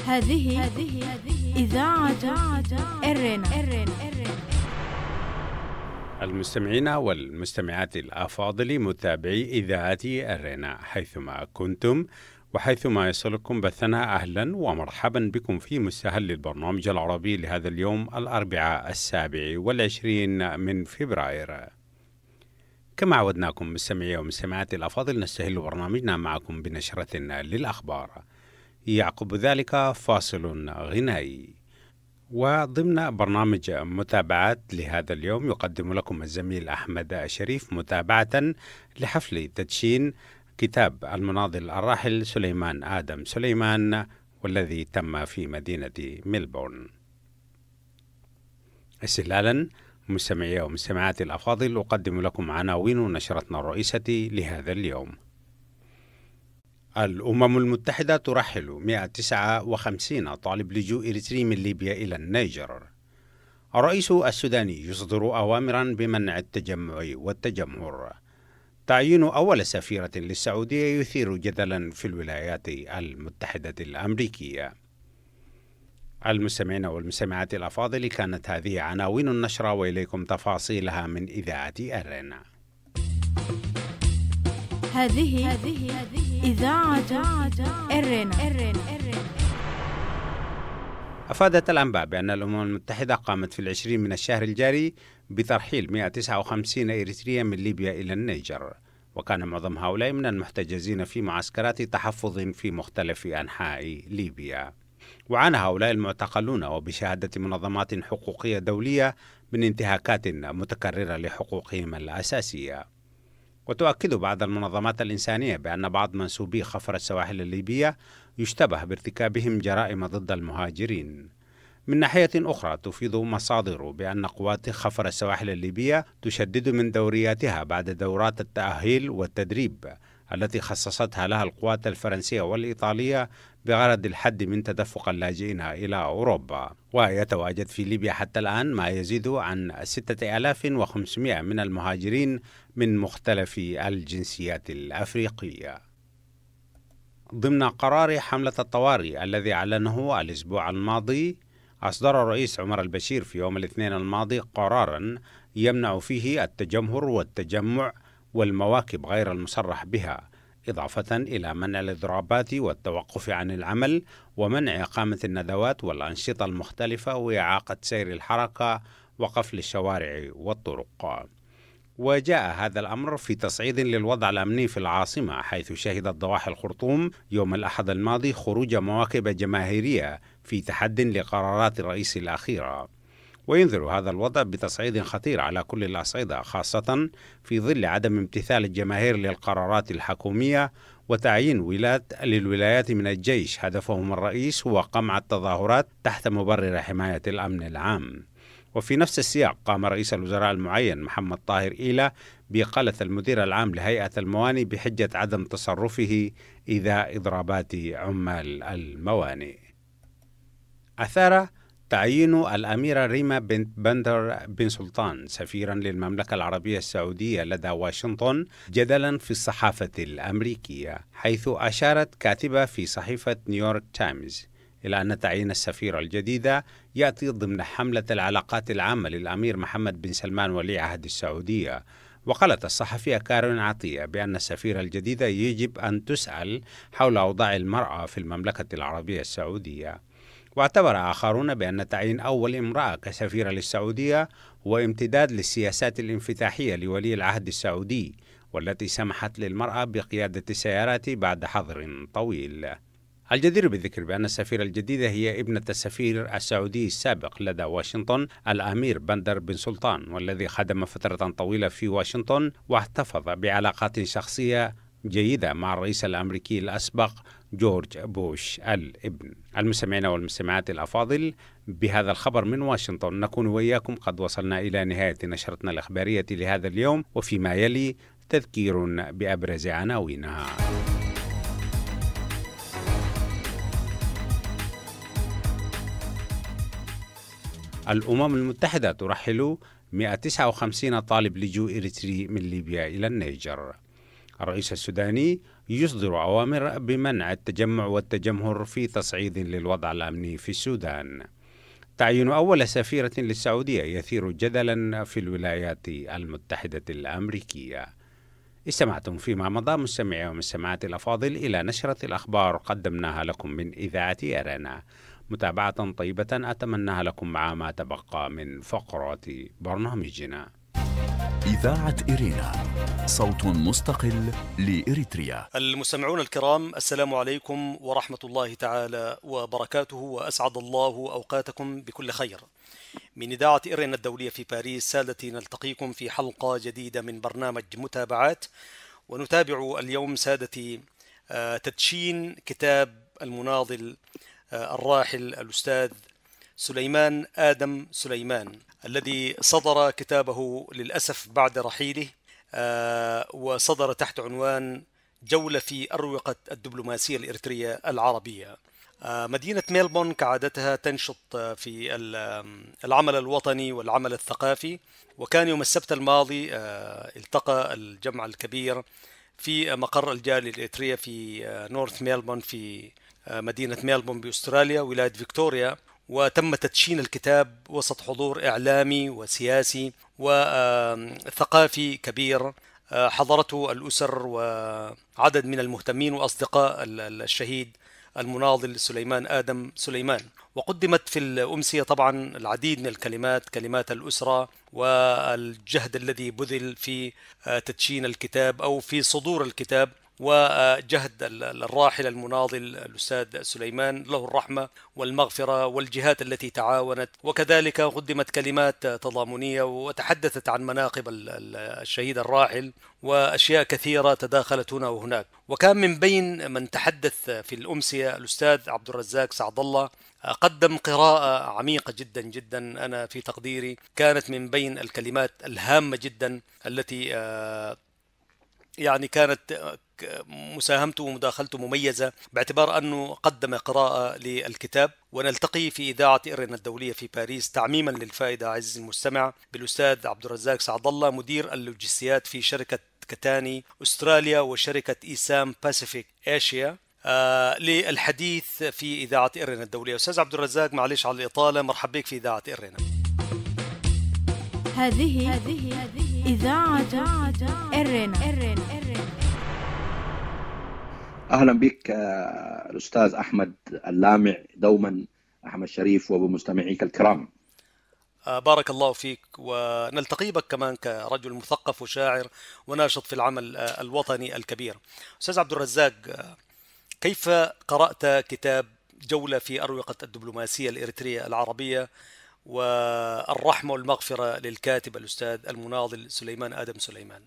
هذه إذاعة إرنا. المستمعين والمستمعات الأفاضل متابعي إذاعة إرنا حيثما كنتم وحيثما يصلكم بثنا، أهلا ومرحبا بكم في مستهل البرنامج العربي لهذا اليوم الأربعاء 27 من فبراير. كما عودناكم مستمعي ومستمعات الأفاضل، نستهل برنامجنا معكم بنشرة للأخبار، يعقب ذلك فاصل غنائي، وضمن برنامج متابعات لهذا اليوم يقدم لكم الزميل أحمد شريف متابعة لحفل تدشين كتاب المناضل الراحل سليمان آدم سليمان، والذي تم في مدينة ميلبورن. استهلالا مستمعي ومستمعات الأفاضل، أقدم لكم عناوين نشرتنا الرئيسة لهذا اليوم. الأمم المتحدة ترحل 159 طالب لجوء إريتري من ليبيا إلى النيجر. الرئيس السوداني يصدر أوامرا بمنع التجمع والتجمهر. تعيين أول سفيرة للسعودية يثير جدلا في الولايات المتحدة الأمريكية. المستمعين والمستمعات الأفاضل، كانت هذه عناوين النشرة، وإليكم تفاصيلها من إذاعة أرنا. هذه إذاعة إرنا. أفادت الأنباء بأن الأمم المتحدة قامت في 20 من الشهر الجاري بترحيل 159 إريتريا من ليبيا إلى النيجر، وكان معظم هؤلاء من المحتجزين في معسكرات تحفظ في مختلف أنحاء ليبيا. وعانى هؤلاء المعتقلون وبشهادة منظمات حقوقية دولية من انتهاكات متكررة لحقوقهم الأساسية. وتؤكد بعض المنظمات الإنسانية بأن بعض منسوبي خفر السواحل الليبية يشتبه بارتكابهم جرائم ضد المهاجرين. من ناحية أخرى، تفيد مصادر بأن قوات خفر السواحل الليبية تشدد من دورياتها بعد دورات التأهيل والتدريب التي خصصتها لها القوات الفرنسية والإيطالية بغرض الحد من تدفق اللاجئين إلى أوروبا. ويتواجد في ليبيا حتى الآن ما يزيد عن 6500 من المهاجرين من مختلف الجنسيات الأفريقية. ضمن قرار حملة الطوارئ الذي أعلنه الأسبوع الماضي، أصدر الرئيس عمر البشير في يوم الاثنين الماضي قراراً يمنع فيه التجمهر والتجمع والمواكب غير المصرح بها، إضافة إلى منع الإضرابات والتوقف عن العمل ومنع إقامة الندوات والأنشطة المختلفة وإعاقة سير الحركة وقفل الشوارع والطرق. وجاء هذا الأمر في تصعيد للوضع الأمني في العاصمة، حيث شهدت ضواحي الخرطوم يوم الأحد الماضي خروج مواكب جماهيرية في تحد لقرارات الرئيس الأخيرة. وينذر هذا الوضع بتصعيد خطير على كل الأصعدة، خاصة في ظل عدم امتثال الجماهير للقرارات الحكومية وتعيين للولايات من الجيش هدفهم الرئيس هو قمع التظاهرات تحت مبرر حماية الأمن العام. وفي نفس السياق قام رئيس الوزراء المعين محمد طاهر إيلة بإقالة المدير العام لهيئة الموانئ بحجة عدم تصرفه إذا إضرابات عمال الموانئ. أثار تعيين الأميرة ريما بنت بندر بن سلطان سفيرا للمملكة العربية السعودية لدى واشنطن جدلا في الصحافة الأمريكية، حيث أشارت كاتبة في صحيفة نيويورك تايمز إلى أن تعيين السفيرة الجديدة يأتي ضمن حملة العلاقات العامة للأمير محمد بن سلمان ولي عهد السعودية. وقالت الصحفية كارين عطية بأن السفيرة الجديدة يجب أن تسأل حول أوضاع المرأة في المملكة العربية السعودية. واعتبر آخرون بأن تعيين أول امرأة كسفيرة للسعودية هو امتداد للسياسات الانفتاحية لولي العهد السعودي، والتي سمحت للمرأة بقيادة السيارات بعد حظر طويل. الجدير بالذكر بأن السفيرة الجديدة هي ابنة السفير السعودي السابق لدى واشنطن الأمير بندر بن سلطان، والذي خدم فترة طويلة في واشنطن واحتفظ بعلاقات شخصية جيدة مع الرئيس الأمريكي الأسبق جورج بوش الابن. المستمعين والمستمعات الأفاضل، بهذا الخبر من واشنطن نكون وإياكم قد وصلنا إلى نهاية نشرتنا الإخبارية لهذا اليوم، وفيما يلي تذكير بأبرز عناوينها. الأمم المتحدة ترحل 159 طالب لجوء إريتري من ليبيا إلى النيجر. الرئيس السوداني يصدر أوامر بمنع التجمع والتجمهر في تصعيد للوضع الأمني في السودان. تعيين أول سفيرة للسعودية يثير جدلا في الولايات المتحدة الأمريكية. استمعتم فيما مضى مستمعي ومستمعات الأفاضل إلى نشرة الأخبار قدمناها لكم من إذاعة إيرنا. متابعة طيبة أتمناها لكم مع ما تبقى من فقرات برنامجنا. إذاعة إيرنا، صوت مستقل لإريتريا. المستمعون الكرام، السلام عليكم ورحمة الله تعالى وبركاته، وأسعد الله أوقاتكم بكل خير. من إذاعة إيرنا الدولية في باريس، سادتي، نلتقيكم في حلقة جديدة من برنامج متابعات، ونتابع اليوم سادتي تدشين كتاب المناضل الراحل الأستاذ سليمان آدم سليمان، الذي صدر كتابه للأسف بعد رحيله، وصدر تحت عنوان جولة في أروقة الدبلوماسية الإريترية العربية. مدينة ميلبورن كعادتها تنشط في العمل الوطني والعمل الثقافي، وكان يوم السبت الماضي التقى الجمع الكبير في مقر الجالية الإريترية في نورث ميلبورن في مدينة ميلبورن بأستراليا ولاية فيكتوريا، وتم تدشين الكتاب وسط حضور إعلامي وسياسي وثقافي كبير حضرته الأسر وعدد من المهتمين وأصدقاء الشهيد المناضل سليمان آدم سليمان. وقدمت في الأمسية طبعا العديد من الكلمات، كلمات الأسرة والجهد الذي بذل في تدشين الكتاب أو في صدور الكتاب، وجهد الراحل المناضل الأستاذ سليمان، له الرحمة والمغفرة، والجهات التي تعاونت. وكذلك قدمت كلمات تضامنية وتحدثت عن مناقب الشهيد الراحل وأشياء كثيرة تداخلت هنا وهناك. وكان من بين من تحدث في الأمسية الأستاذ عبد الرزاق سعد الله، قدم قراءة عميقة جدا جدا، أنا في تقديري كانت من بين الكلمات الهامة جدا التي يعني كانت مساهمته ومداخلته مميزة، باعتبار أنه قدم قراءة للكتاب. ونلتقي في إذاعة إيرنا الدولية في باريس تعميما للفائدة عزيزي المستمع بالأستاذ عبد الرزاق سعد الله، مدير اللوجستيات في شركة كتاني أستراليا وشركة إيسام باسيفيك آسيا، للحديث في إذاعة إيرنا الدولية. أستاذ عبد الرزاق، معلش على الإطالة، مرحبا بك في إذاعة إيرنا. هذه إذاعة إيرنا. أهلا بك الأستاذ أحمد اللامع، دوما أحمد شريف، وبمستمعيك الكرام. بارك الله فيك، ونلتقي بك كمان كرجل مثقف وشاعر وناشط في العمل الوطني الكبير. أستاذ عبد الرزاق، كيف قرأت كتاب جولة في أروقة الدبلوماسية الإريترية العربية، والرحمة والمغفرة للكاتب الأستاذ المناضل سليمان آدم سليمان؟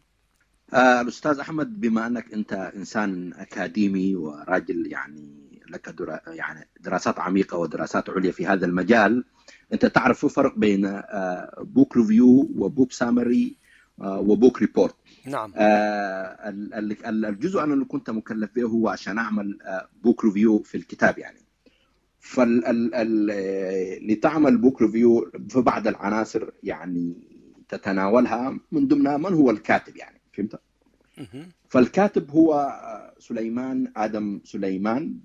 الأستاذ أحمد، بما أنك أنت إنسان أكاديمي وراجل يعني لك دراسات عميقة ودراسات عليا في هذا المجال، أنت تعرف في فرق بين بوك ريفيو وبوك سامري وبوك ريبورت. نعم. الجزء أنا اللي كنت مكلف به هو عشان أعمل بوك ريفيو في الكتاب يعني. لتعمل بوك ريفيو في بعض العناصر يعني تتناولها، من ضمنها من هو الكاتب يعني، فهمت؟ فالكاتب هو سليمان آدم سليمان،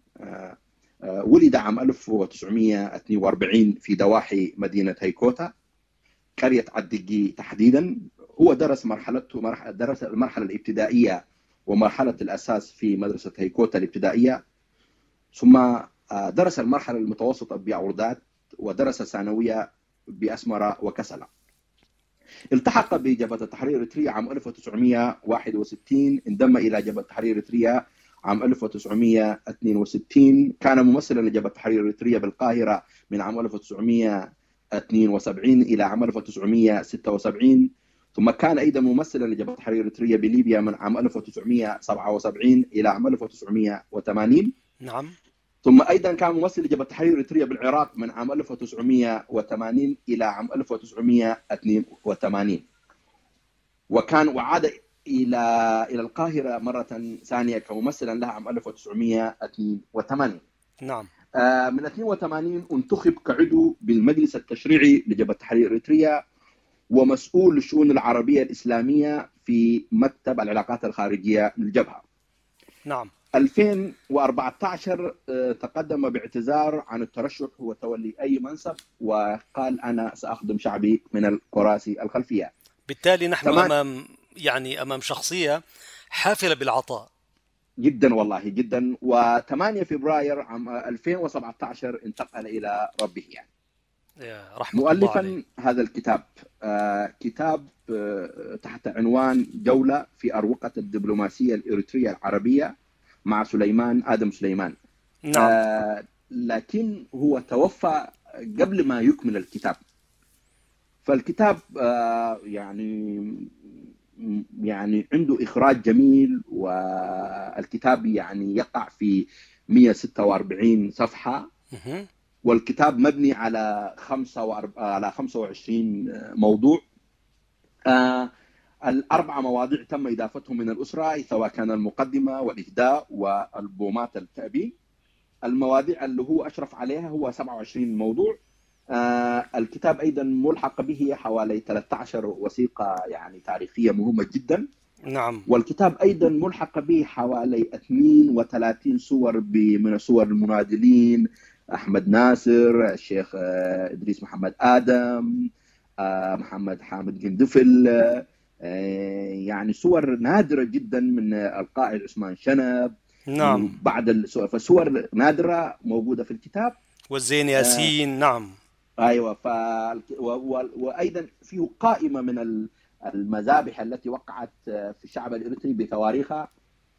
ولد عام 1942 في ضواحي مدينة هيكوتا، قرية عدقي تحديدا. هو درس المرحلة الابتدائية ومرحلة الأساس في مدرسة هيكوتا الابتدائية، ثم درس المرحلة المتوسطة بعردات، ودرس ثانوية بأسمرة وكسلة. التحق بجبهة التحرير الإريترية عام 1961، انضم إلى جبهة التحرير الإريترية عام 1962، كان ممثلا لجبهة التحرير الإريترية بالقاهرة من عام 1972 إلى عام 1976، ثم كان أيضا ممثلا لجبهة التحرير الإريترية بليبيا من عام 1977 إلى عام 1980. نعم. ثم أيضا كان ممثل لجبهة التحرير الإريترية بالعراق من عام 1980 إلى عام 1982، وعاد إلى القاهرة مرة ثانية كممثلا لها عام 1982. نعم. من 82 انتخب كعضو بالمجلس التشريعي لجبهة التحرير الإريترية ومسؤول الشؤون العربية الإسلامية في مكتب العلاقات الخارجية للجبهة. نعم. 2014 تقدم باعتذار عن الترشح وتولي أي منصب، وقال أنا سأخدم شعبي من الكراسي الخلفية. بالتالي نحن أمام شخصية حافلة بالعطاء جدا والله جدا. و8 فبراير عام 2017 انتقل إلى ربه يعني. رحمة مؤلفا الله عليه. هذا الكتاب كتاب تحت عنوان جولة في أروقة الدبلوماسية الإريترية العربية مع آدم سليمان. نعم. لكن هو توفى قبل ما يكمل الكتاب. فالكتاب يعني عنده إخراج جميل، والكتاب يعني يقع في 146 صفحة، والكتاب مبني على 25 موضوع. الأربع مواضيع تم إضافتهم من الأسرة، سواء كان المقدمة والإهداء والبومات التأبين. المواضيع اللي هو أشرف عليها هو 27 موضوع. الكتاب أيضا ملحق به حوالي 13 وثيقة يعني تاريخية مهمة جدا. نعم. والكتاب أيضا ملحق به حوالي 32 صور من صور المناضلين، أحمد ناصر، الشيخ إدريس محمد آدم، محمد حامد قندفل، يعني صور نادرة جدا من القائد عثمان شنب. نعم. بعد الصور، فصور نادرة موجودة في الكتاب. والزين ياسين. نعم. أيوة. وأيضا فيه قائمة من المذابح التي وقعت في الشعب الإريتري بتواريخها،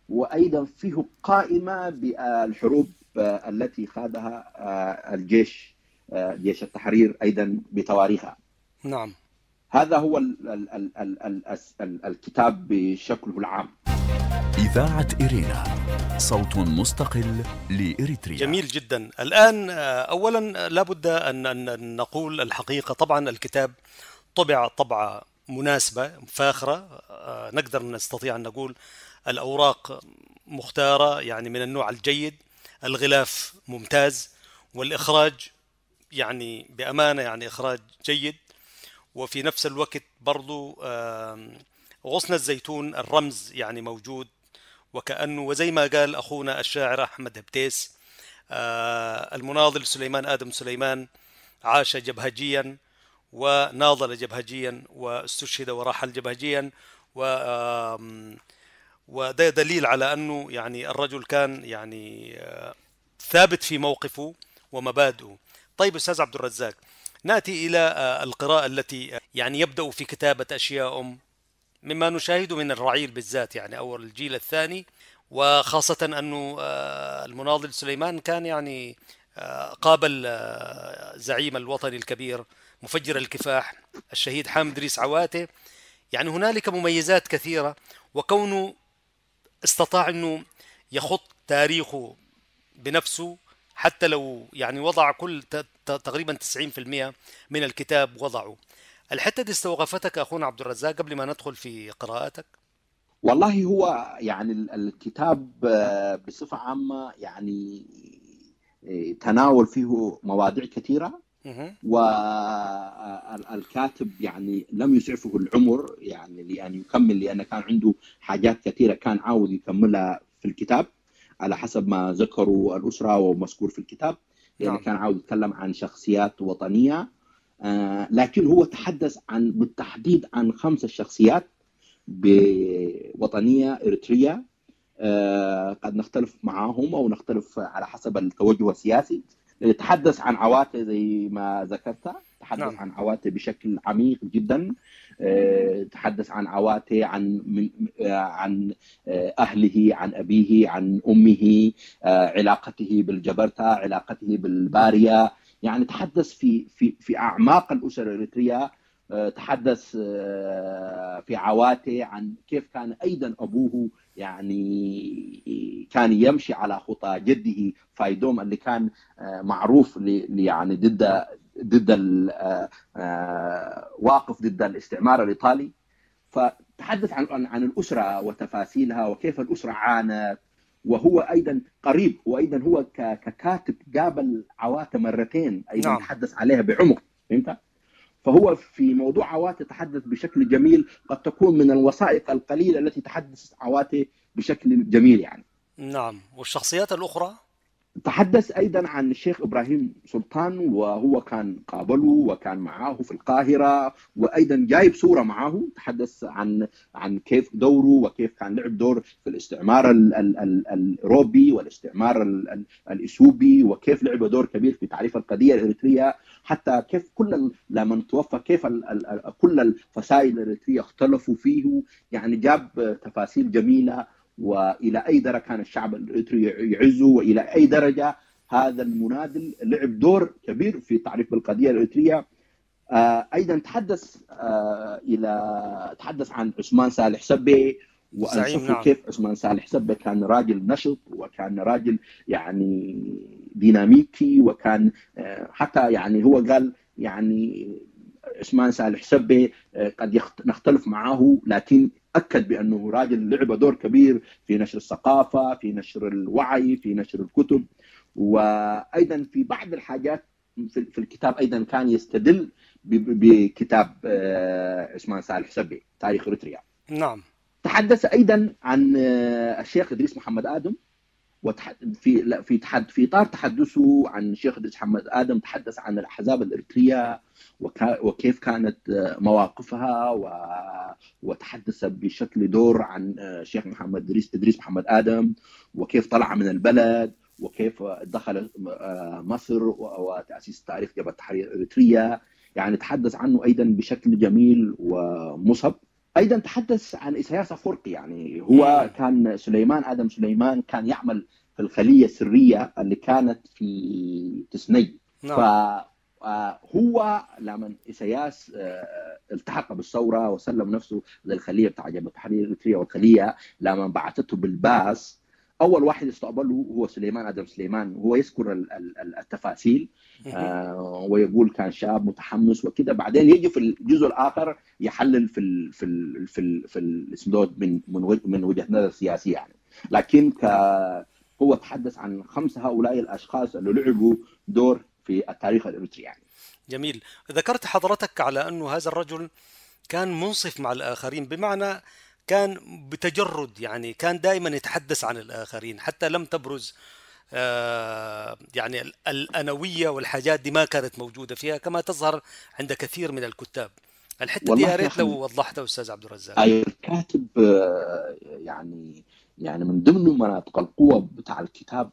وأيضا فيه قائمة بالحروب التي خاضها الجيش، جيش التحرير أيضا بتواريخها. نعم. هذا هو الكتاب بشكله العام. إذاعة إرينا، صوت مستقل لإريتريا. جميل جدا. الآن أولا لابد أن نقول الحقيقة. طبعا الكتاب طبع طبعة مناسبة فاخرة، نقدر نستطيع أن نقول الأوراق مختارة يعني من النوع الجيد، الغلاف ممتاز، والإخراج يعني بأمانة يعني إخراج جيد. وفي نفس الوقت برضو غصن الزيتون الرمز يعني موجود، وكأنه وزي ما قال أخونا الشاعر أحمد هبتيس، المناضل سليمان آدم سليمان عاش جبهجيا وناضل جبهجيا واستشهد ورحل جبهجيا، وده دليل على أنه يعني الرجل كان يعني ثابت في موقفه ومبادئه. طيب أستاذ عبد الرزاق، نأتي إلى القراءة التي يعني يبدأ في كتابة أشياء مما نشاهده من الرعيل بالذات، يعني أول الجيل الثاني، وخاصة أنه المناضل سليمان كان يعني قابل زعيم الوطني الكبير مفجر الكفاح الشهيد حامد إدريس عواته. يعني هنالك مميزات كثيرة، وكونه استطاع أنه يخط تاريخه بنفسه، حتى لو يعني وضع كل تقريبا 90% من الكتاب وضعه. الحتة دي استوقفتك أخونا عبد الرزاق قبل ما ندخل في قراءتك؟ والله هو يعني الكتاب بصفة عامة يعني تناول فيه مواضيع كثيرة، والكاتب يعني لم يسعفه العمر يعني لأن يكمل، لأن كان عنده حاجات كثيرة كان عاوز يكملها في الكتاب على حسب ما ذكروا الأسرة ومذكور في الكتاب، لأن كان عاوز يتكلم عن شخصيات وطنية. لكن هو تحدث بالتحديد عن 5 شخصيات بوطنية إريترية، قد نختلف معهم أو نختلف على حسب التوجه السياسي. تحدث عن عواته زي ما ذكرت، تحدث عن عواته بشكل عميق جدا. تحدث عن عواته، عن أهله، عن أبيه، عن أمه، علاقته بالجبرتة، علاقته بالبارية. يعني تحدث في أعماق الأسرة الإريترية. تحدث في عواته عن كيف كان أيضا أبوه يعني كان يمشي على خطى جده فايدوم اللي كان معروف يعني ضد واقف ضد الاستعمار الإيطالي. فتحدث عن الأسرة وتفاصيلها وكيف الأسرة عانت. وهو أيضا قريب، وأيضا هو ككاتب قابل عواته مرتين أيضا. تحدث عليها بعمق، فهمت؟ فهو في موضوع عواتي تحدث بشكل جميل، قد تكون من الوثائق القليلة التي تحدث عواتي بشكل جميل يعني. نعم. والشخصيات الأخرى؟ تحدث أيضا عن الشيخ إبراهيم سلطان، وهو كان قابله وكان معه في القاهرة، وأيضا جايب صورة معه. تحدث عن كيف دوره وكيف كان لعب دور في الاستعمار الأوروبي والاستعمار الإثيوبي، وكيف لعب دور كبير في تعريف القضية الإريترية، حتى كيف لما توفى كيف كل الفصائل الإريترية اختلفوا فيه. يعني جاب تفاصيل جميلة، وإلى أي درجة كان الشعب الإريتري يعزه، وإلى أي درجة هذا المناضل لعب دور كبير في تعريف بالقضية الإريترية. أيضا تحدث عن عثمان صالح سبي، وأنصفه نعم. كيف عثمان صالح سبي كان راجل نشط، وكان راجل يعني ديناميكي، وكان حتى يعني هو قال يعني عثمان صالح سبي قد نختلف معه، لكن أكد بأنه راجل لعب دور كبير في نشر الثقافة، في نشر الوعي، في نشر الكتب. وأيضا في بعض الحاجات في الكتاب أيضا كان يستدل بكتاب عثمان صالح سبي تاريخ إريتريا. نعم. تحدث أيضا عن الشيخ إدريس محمد آدم، في إطار تحدثه عن الشيخ إدريس محمد آدم تحدث عن الأحزاب الإريترية وكيف كانت مواقفها، وتحدث بشكل دور عن الشيخ إدريس محمد آدم، وكيف طلع من البلد، وكيف دخل مصر وتأسيس تاريخ جبهة التحرير الإريترية. يعني تحدث عنه أيضا بشكل جميل ومصهب. أيضا تحدث عن إسياس أفورقي، يعني هو كان آدم سليمان كان يعمل في الخلية السرية اللي كانت في تسني. فهو لما إسياس التحق بالثورة وسلم نفسه للخلية بتاع جبهة التحرير الإريترية، والخلية لما بعثته بالباس أول واحد استقبله هو آدم سليمان. هو يذكر التفاصيل ويقول كان شاب متحمس وكده. بعدين يجي في الجزء الآخر يحلل في الاسم من وجهة نظر سياسية يعني. لكن هو تحدث عن 5 هؤلاء الأشخاص اللي لعبوا دور في التاريخ الإريتري يعني. جميل. ذكرت حضرتك على أنه هذا الرجل كان منصف مع الآخرين، بمعنى كان بتجرد، يعني كان دائما يتحدث عن الآخرين، حتى لم تبرز يعني الأنوية والحاجات دي ما كانت موجودة فيها كما تظهر عند كثير من الكتاب. الحتة دي يا ريت لو وضحتها أستاذ عبد الرزاق. الكاتب يعني من ضمن مناطق القوة بتاع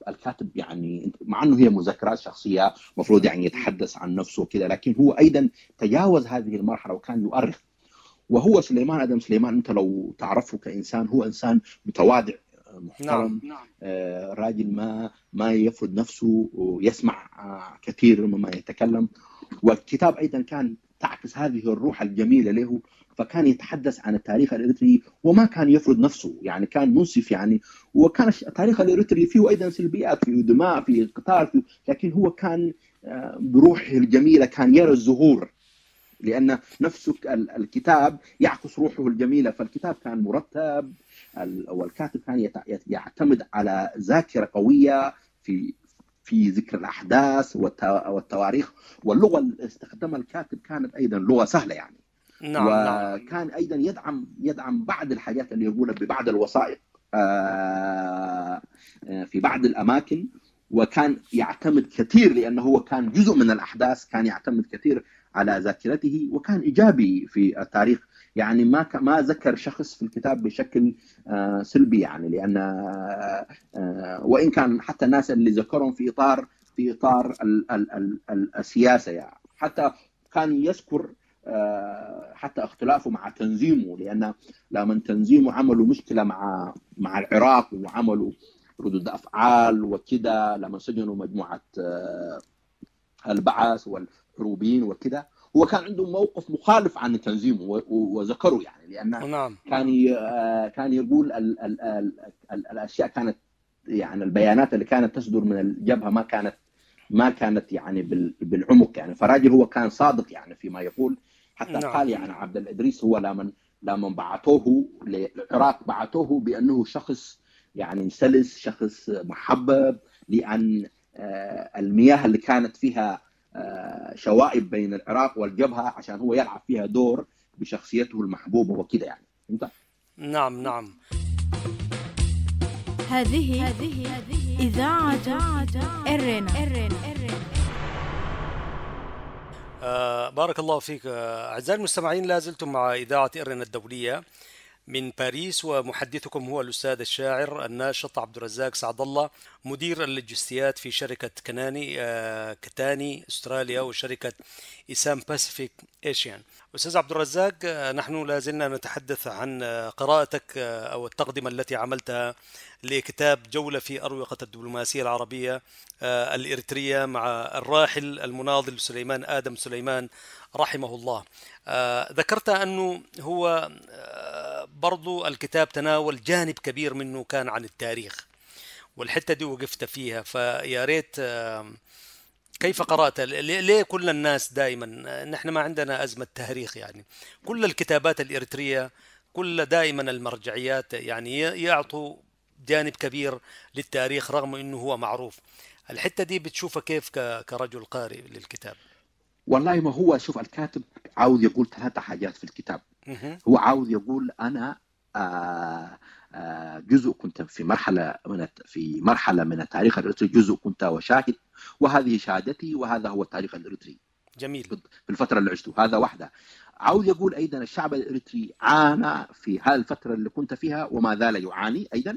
الكاتب يعني مع أنه هي مذكرات شخصية مفروض يعني يتحدث عن نفسه كده، لكن هو أيضا تجاوز هذه المرحلة وكان يؤرخ. وهو آدم سليمان أنت لو تعرفه كإنسان هو إنسان متواضع محترم. نعم. راجل ما يفرض نفسه ويسمع كثير مما يتكلم. والكتاب أيضا كان تعكس هذه الروح الجميلة له، فكان يتحدث عن التاريخ الإريتري وما كان يفرض نفسه، يعني كان منصف يعني. وكان التاريخ الإريتري فيه أيضا سلبيات، فيه دماء، فيه قتال، لكن هو كان بروحه الجميلة كان يرى الزهور، لأن نفسه الكتاب يعكس روحه الجميلة. فالكتاب كان مرتب، والكاتب كان يعتمد على ذاكرة قوية في ذكر الأحداث والتواريخ، واللغة اللي استخدمها الكاتب كانت أيضا لغة سهلة يعني. نعم. وكان أيضا يدعم بعض الحاجات اللي يقولها ببعض الوثائق في بعض الأماكن، وكان يعتمد كثير لأنه هو كان جزء من الأحداث، كان يعتمد كثير على ذاكرته، وكان إيجابي في التاريخ. يعني ما ذكر شخص في الكتاب بشكل سلبي يعني، لأن وإن كان حتى الناس اللي ذكرهم في إطار السياسة يعني. حتى كان يذكر حتى اختلافه مع تنظيمه، لأن لما تنظيمه عملوا مشكلة مع العراق وعملوا ردود أفعال وكده، لما سجنوا مجموعة البعث والحروبيين وكده، هو كان عنده موقف مخالف عن تنظيمه وذكره يعني، لأن كان يقول الأشياء كانت يعني البيانات اللي كانت تصدر من الجبهة ما كانت يعني بالعمق يعني. فراجل هو كان صادق يعني فيما يقول. حتى قال يعني عبد الإدريس هو لما بعثوه للعراق بعثوه بأنه شخص يعني سلس، شخص محبب، لأن المياه اللي كانت فيها شوائب بين العراق والجبهة عشان هو يلعب فيها دور بشخصيته المحبوبة وكده يعني. فهمت؟ نعم نعم. هذه إذاعة إرنا. بارك الله فيك. أعزائي المستمعين، لا زلتم مع إذاعة إرنا الدولية من باريس، ومحدثكم هو الأستاذ الشاعر الناشط عبد الرزاق سعد الله، مدير اللوجستيات في شركة كتاني أستراليا وشركة إسام باسيفيك إيشيان. أستاذ عبد الرزاق، نحن لا زلنا نتحدث عن قراءتك أو التقدمة التي عملتها لكتاب جولة في أروقة الدبلوماسية العربية الإريترية مع الراحل المناضل سليمان آدم سليمان رحمه الله. ذكرت أنه هو برضو الكتاب تناول جانب كبير منه كان عن التاريخ، والحتة دي وقفت فيها، فيا ريت كيف قرأت؟ ليه كل الناس دائما، نحن ما عندنا أزمة تاريخ يعني، كل الكتابات الإريترية كل دائما المرجعيات يعني يعطوا جانب كبير للتاريخ رغم أنه هو معروف. الحتة دي بتشوفها كيف كرجل قارئ للكتاب؟ والله ما هو شوف، الكاتب عاوز يقول 3 حاجات في الكتاب. هو عاوز يقول أنا جزء كنت في مرحلة من التاريخ الإريتري، جزء كنت وشاهد، وهذه شهادتي، وهذا هو التاريخ الإريتري. جميل. في الفترة اللي عشته، هذا واحدة. عاوز يقول أيضا الشعب الإريتري عانى في هذه الفترة اللي كنت فيها وما زال يعاني أيضا.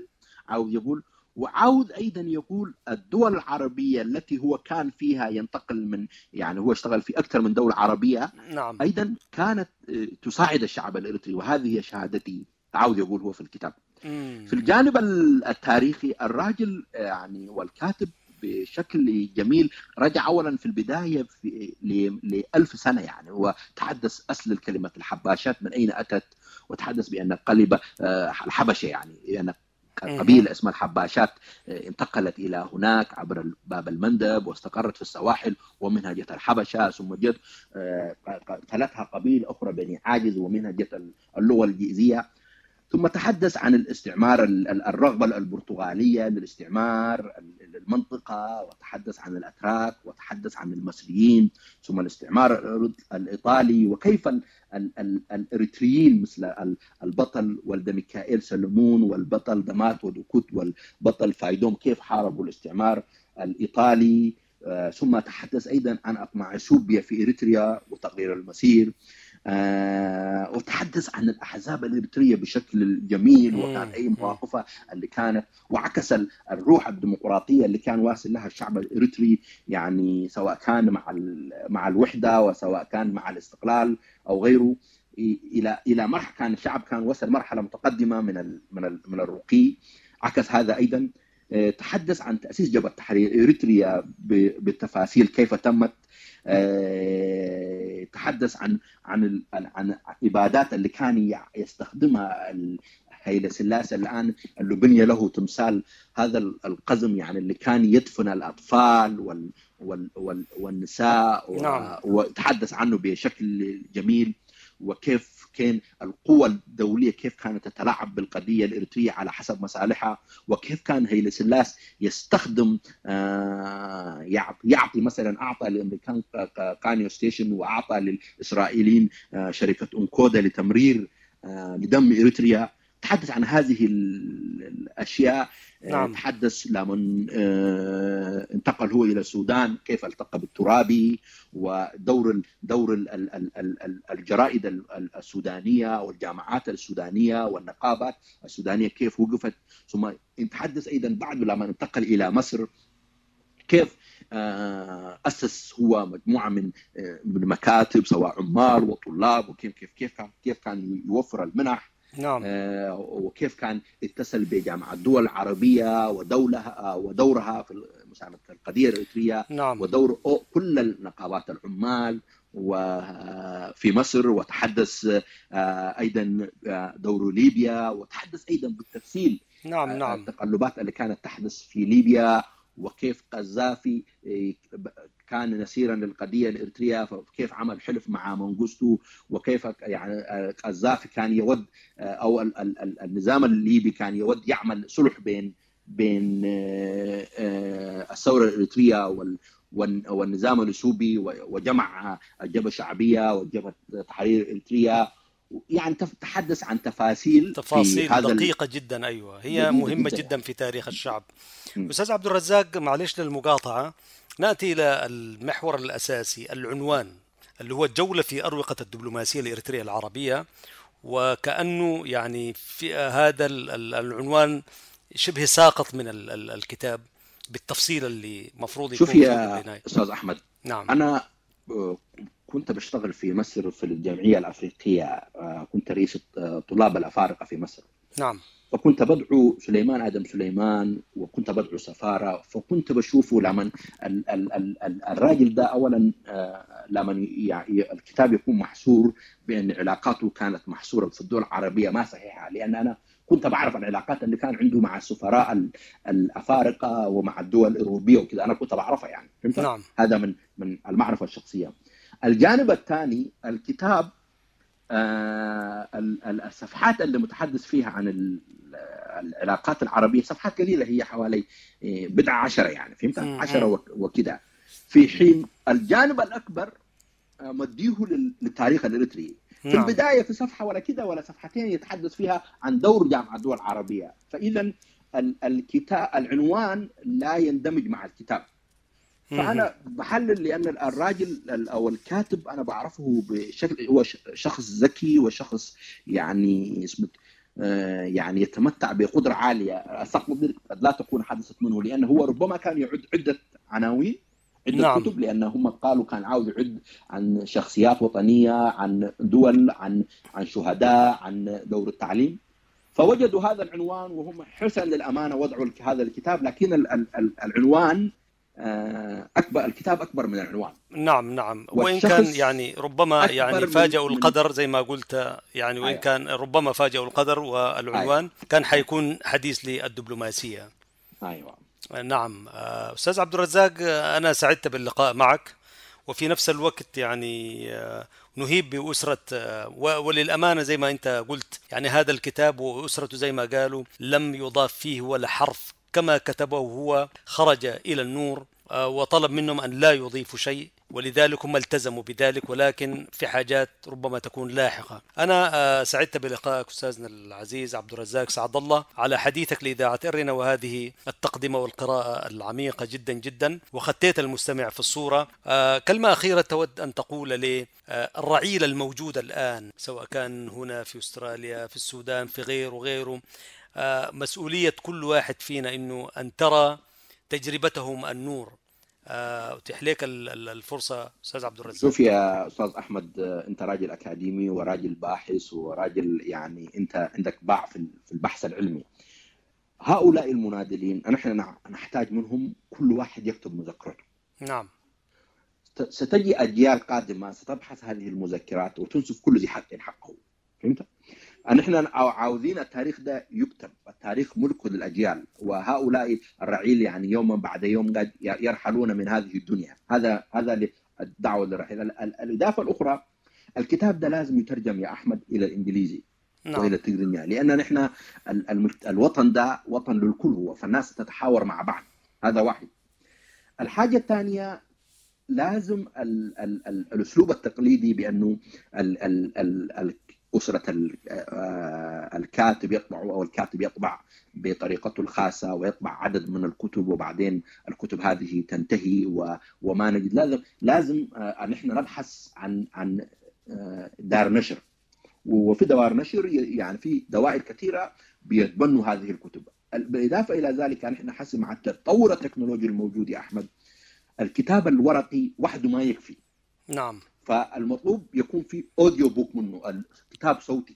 عاوز يقول، وعاوز أيضا يقول الدول العربية التي هو كان فيها ينتقل من، يعني هو اشتغل في أكثر من دولة عربية. نعم. أيضا كانت تساعد الشعب الإريتري، وهذه هي شهادتي. عاوز يقول هو في الكتاب. في الجانب التاريخي، الراجل يعني والكاتب بشكل جميل رجع أولا في البداية ل1000 سنة. يعني هو تحدث أصل الكلمة الحباشات من أين أتت، وتحدث بأن القلبة الحبشة، يعني أن قبيلة اسمها الحباشات انتقلت إلى هناك عبر باب المندب واستقرت في السواحل، ومنها جت الحبشة، ثم جت تلتها قبيلة أخرى بني عاجز، ومنها جت اللغة الجيزية. ثم تحدث عن الاستعمار، الرغبة البرتغالية للاستعمار المنطقة، وتحدث عن الأتراك، وتحدث عن المصريين، ثم الاستعمار الإيطالي، وكيف الإريتريين مثل البطل والد ميكائيل سلمون، والبطل دمات ودوكوت، والبطل فايدوم كيف حاربوا الاستعمار الإيطالي. ثم تحدث أيضا عن أقماع اثيوبيا في إريتريا وتغيير المسير. وتحدث عن الأحزاب الإريترية بشكل جميل، وكان أي مواقفها اللي كانت، وعكس الروح الديمقراطية اللي كان واصل لها الشعب الإريتري، يعني سواء كان مع الوحدة، وسواء كان مع الاستقلال أو غيره، إلى مرحلة كان الشعب كان وصل مرحلة متقدمة من الرقي. عكس هذا أيضا. تحدث عن تأسيس جبهة تحرير إريتريا بالتفاصيل كيف تمت. تحدث عن عبادات اللي كان يستخدمها هيلة سلاسة الآن، اللي بني له تمثال هذا القزم، يعني اللي كان يدفن الأطفال والنساء. نعم. وتحدث عنه بشكل جميل، وكيف كان القوى الدولية كيف كانت تتلاعب بالقضية الإريترية على حسب مصالحها، وكيف كان هيلة سلاس يستخدم يعطي مثلا، أعطى للأمريكان كانيو ستيشن، وأعطى للإسرائيليين شركة أنكودا لتمرير لدم إريتريا. تحدث عن هذه الأشياء. نعم. تحدث لما انتقل هو إلى السودان كيف التقى بالترابي، ودور الجرائد السودانية والجامعات السودانية والنقابات السودانية كيف وقفت. ثم نتحدث أيضا بعد لما انتقل إلى مصر كيف أسس هو مجموعة من مكاتب سواء عمال وطلاب، وكيف كان يوفر المنح. نعم. وكيف كان اتصل بجامعة الدول العربية ودورها في مساهمة القضية الإريترية. نعم. ودور كل النقابات العمال وفي مصر. وتحدث أيضا دور ليبيا، وتحدث أيضا بالتفصيل نعم. التقلبات اللي كانت تحدث في ليبيا، وكيف قذافي كان نسيرا للقضية الإريترية، فكيف عمل حلف مع منغوستو، وكيف يعني قذافي كان يود، أو النظام الليبي كان يود يعمل صلح بين بين الثورة الإريترية والنظام الأثيوبي، وجمع الجبهة الشعبية والجبهة تحرير إريتريا. يعني تحدث عن تفاصيل دقيقة جدا. أيوة، هي مهمة جدا في تاريخ الشعب. أستاذ عبد الرزاق، معلش للمقاطعة، نأتي إلى المحور الأساسي، العنوان، اللي هو الجولة في أروقة الدبلوماسية الإريترية العربية. وكأنه يعني في هذا العنوان شبه ساقط من الكتاب بالتفصيل اللي مفروض يكون. شوف يا أستاذ أحمد، نعم. أنا كنت بشتغل في مصر في الجمعية الأفريقية، كنت رئيس طلاب الأفارقة في مصر. نعم. فكنت بدعو سليمان آدم سليمان، وكنت بدعو سفارة. فكنت بشوفه لمن الراجل ده أولا، لمن الكتاب يكون محصور بأن علاقاته كانت محصورة في الدول العربية ما صحيحة، لأن أنا كنت بعرف العلاقات اللي كان عنده مع السفراء الأفارقة ومع الدول الأوروبية وكذا، أنا كنت بعرفها يعني. نعم. هذا من المعرفة الشخصية. الجانب الثاني، الكتاب الصفحات اللي متحدث فيها عن العلاقات العربية صفحات قليلة، هي حوالي بضع 10 يعني، فهمت؟ 10 وكذا، في حين الجانب الأكبر مديه للتاريخ الإريتري. في البداية في صفحة ولا كده ولا صفحتين يتحدث فيها عن دور جامعة الدول العربية. فإذا الكتاب العنوان لا يندمج مع الكتاب. فأنا بحلل لأن الراجل أو الكاتب أنا بعرفه بشكل، هو شخص ذكي وشخص يعني اسمه يعني يتمتع بقدرة عالية. السقط قد لا تكون حدثت منه، لأنه هو ربما كان يعد عدة عناوين، عدة نعم. كتب، لأن هم قالوا كان عاوز يعد عن شخصيات وطنية، عن دول، عن شهداء، عن دور التعليم. فوجدوا هذا العنوان، وهم حرصا للأمانة وضعوا هذا الكتاب، لكن العنوان أكبر، الكتاب أكبر من العنوان. نعم. وإن كان يعني ربما يعني فاجأوا القدر زي ما قلت يعني، وإن كان ربما فاجأوا القدر والعنوان كان حيكون حديث للدبلوماسية. أيوة. نعم. أستاذ عبد الرزاق، أنا سعدت باللقاء معك، وفي نفس الوقت يعني نهيب بأسرة، وللأمانة زي ما أنت قلت يعني هذا الكتاب وأسرته زي ما قالوا لم يضاف فيه ولا حرف، كما كتبه هو خرج إلى النور، وطلب منهم أن لا يضيفوا شيء، ولذلك هم التزموا بذلك، ولكن في حاجات ربما تكون لاحقة. أنا سعدت بلقائك أستاذنا العزيز عبد الرزاق سعد الله على حديثك لإذاعة إرنا، وهذه التقدمة والقراءة العميقة جدا جدا، وخطيت المستمع في الصورة. كلمة أخيرة تود أن تقول للرعيل الموجود الآن، سواء كان هنا في أستراليا، في السودان، في غيره، مسؤولية كل واحد فينا إنه أن ترى تجربتهم النور. أتيح لك الفرصة أستاذ عبد الرزاق. شوف يا أستاذ أحمد، أنت راجل أكاديمي وراجل باحث وراجل يعني أنت عندك باع في البحث العلمي. هؤلاء المناضلين نحن نحتاج منهم كل واحد يكتب مذكرته. نعم. ستجي أجيال قادمة ستبحث هذه المذكرات وتنسف كل ذي حق حقه، فهمت؟ نحن عاوزين التاريخ ده يكتب، التاريخ ملك للأجيال، وهؤلاء الرعيل يعني يوما بعد يوم قد يرحلون من هذه الدنيا. هذا الدعوة للرحيل. الإضافة الأخرى، الكتاب ده لازم يترجم يا أحمد إلى الإنجليزي. نعم. وإلى التجريبية، لأن نحن الوطن ده وطن للكل هو، فالناس تتحاور مع بعض. هذا واحد. الحاجة الثانية، لازم الأسلوب التقليدي بأنه أسرة الكاتب يطبع، أو الكاتب يطبع بطريقته الخاصة ويطبع عدد من الكتب، وبعدين الكتب هذه تنتهي وما نجد. لازم نحن نبحث عن دار نشر، وفي دوائر نشر يعني في دوائر كثيرة بيتبنوا هذه الكتب. بالإضافة إلى ذلك نحن حسب مع التطور التكنولوجي الموجود يا أحمد، الكتاب الورقي وحده ما يكفي. نعم. فالمطلوب يكون في أوديو بوك منه، الكتاب صوتي.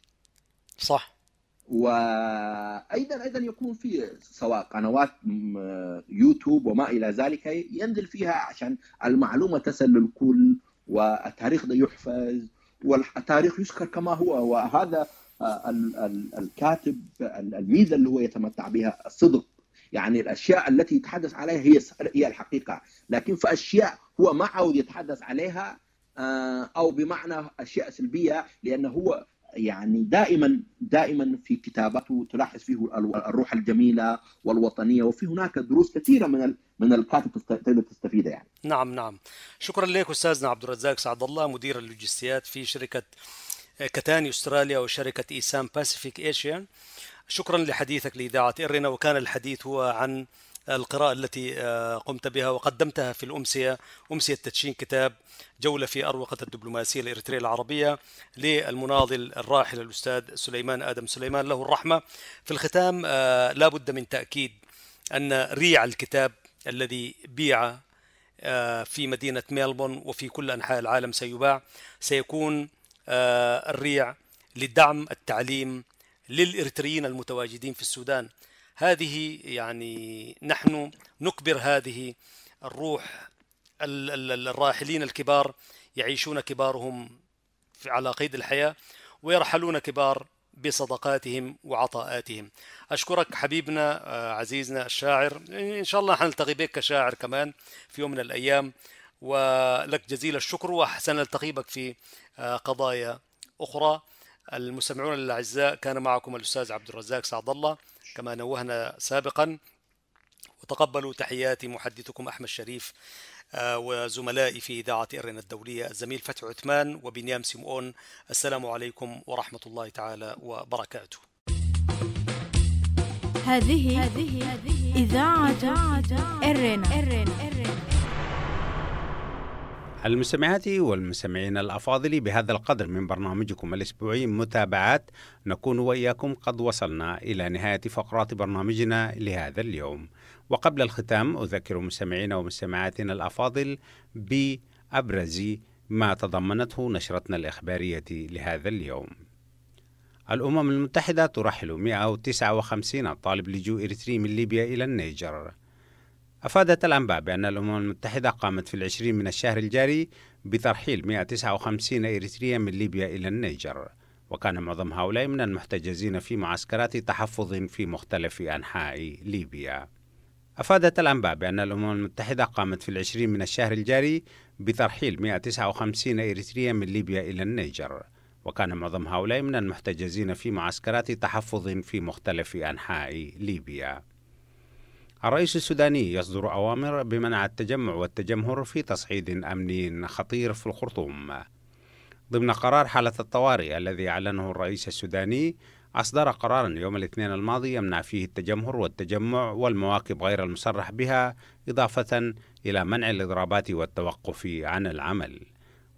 صح. وأيضا يكون في سواء قنوات يوتيوب وما إلى ذلك ينزل فيها عشان المعلومة تصل للكل، والتاريخ ده يحفظ، والتاريخ يذكر كما هو. وهذا الكاتب الميزة اللي هو يتمتع بها الصدق، يعني الأشياء التي يتحدث عليها هي الحقيقة، لكن في أشياء هو ما عاوز يتحدث عليها، أو بمعنى أشياء سلبية، لأنه هو يعني دائما في كتاباته تلاحظ فيه الروح الجميلة والوطنية، وفي هناك دروس كثيرة من الكاتب تقدر تستفيدها يعني. نعم. شكرا لك أستاذنا عبد الرزاق سعد الله، مدير اللوجستيات في شركة كتاني أستراليا وشركة إيسام باسيفيك إيشيا. شكرا لحديثك لإذاعة إرنا، وكان الحديث هو عن القراءة التي قمت بها وقدمتها في الأمسية، أمسية تدشين كتاب جولة في أروقة الدبلوماسية الإريترية العربية للمناضل الراحل الأستاذ سليمان آدم سليمان له الرحمة. في الختام لا بد من تأكيد أن ريع الكتاب الذي بيع في مدينة ميلبورن وفي كل أنحاء العالم سيكون الريع لدعم التعليم للإريتريين المتواجدين في السودان. هذه يعني نحن نكبر هذه الروح. الراحلين الكبار يعيشون كبارهم على قيد الحياة ويرحلون كبار بصدقاتهم وعطاءاتهم. أشكرك حبيبنا عزيزنا الشاعر، إن شاء الله حنلتقي بك كشاعر كمان في يوم من الأيام، ولك جزيل الشكر، وسنلتقي بك في قضايا أخرى. المستمعون الأعزاء، كان معكم الأستاذ عبد الرزاق سعد الله كما نوهنا سابقا، وتقبلوا تحياتي محدثكم أحمد شريف وزملائي في إذاعة إرنا الدولية الزميل فتحي عثمان وبنيام سيمؤون. السلام عليكم ورحمة الله تعالى وبركاته. هذه إذاعة إرنا. المستمعات والمستمعين الأفاضل، بهذا القدر من برنامجكم الأسبوعي متابعات نكون وإياكم قد وصلنا إلى نهاية فقرات برنامجنا لهذا اليوم. وقبل الختام أذكر مستمعينا ومستمعاتنا الأفاضل بأبرز ما تضمنته نشرتنا الإخبارية لهذا اليوم. الأمم المتحدة ترحل 159 طالب لجوء إريتري من ليبيا إلى النيجر. أفادت الأنباء بأن الأمم المتحدة قامت في 20 من الشهر الجاري بترحيل 159 إريتريا من ليبيا إلى النيجر، وكان معظم هؤلاء من المحتجزين في معسكرات تحفظ في مختلف أنحاء ليبيا. أفادت الأنباء بأن الأمم المتحدة قامت في 20 من الشهر الجاري بترحيل 159 إريتريا من ليبيا إلى النيجر، وكان معظم هؤلاء من المحتجزين في معسكرات تحفظ في مختلف أنحاء ليبيا. الرئيس السوداني يصدر أوامر بمنع التجمع والتجمهر في تصعيد أمني خطير في الخرطوم. ضمن قرار حالة الطوارئ الذي أعلنه الرئيس السوداني، أصدر قرارا يوم الاثنين الماضي يمنع فيه التجمهر والتجمع والمواكب غير المصرح بها، إضافة إلى منع الإضرابات والتوقف عن العمل.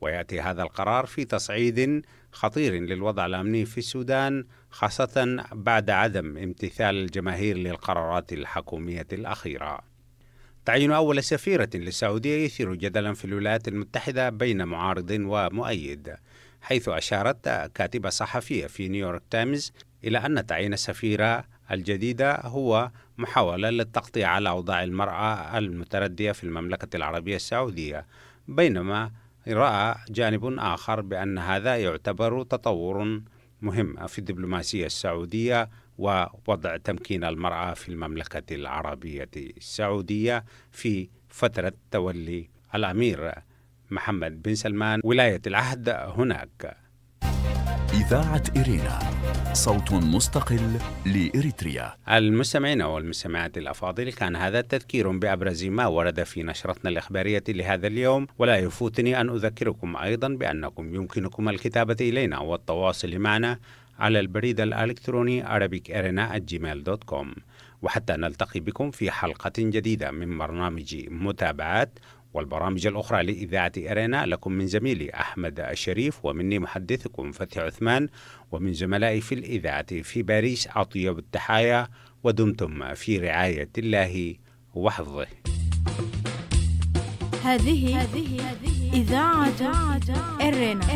ويأتي هذا القرار في تصعيد خطير للوضع الأمني في السودان، خاصة بعد عدم امتثال الجماهير للقرارات الحكومية الأخيرة. تعيين أول سفيرة للسعودية يثير جدلا في الولايات المتحدة بين معارض ومؤيد، حيث أشارت كاتبة صحفية في نيويورك تايمز إلى أن تعيين السفيرة الجديدة هو محاولة للتغطية على أوضاع المرأة المتردية في المملكة العربية السعودية، بينما رأى جانب آخر بأن هذا يعتبر تطور مهم في الدبلوماسية السعودية ووضع تمكين المرأة في المملكة العربية السعودية في فترة تولي الأمير محمد بن سلمان ولاية العهد هناك. إذاعة إرنا، صوت مستقل لإريتريا. المستمعين والمستمعات الأفاضل، كان هذا تذكير بأبرز ما ورد في نشرتنا الإخبارية لهذا اليوم، ولا يفوتني أن أذكركم أيضا بأنكم يمكنكم الكتابة إلينا والتواصل معنا على البريد الإلكتروني arabicirena@gmail.com. وحتى نلتقي بكم في حلقة جديدة من برنامج متابعات والبرامج الأخرى لإذاعة إرنا، لكم من زميلي أحمد الشريف، ومني محدثكم فتحي عثمان، ومن زملائي في الإذاعة في باريس أطيب التحايا، ودمتم في رعاية الله وحفظه. هذه إذاعة إرنا.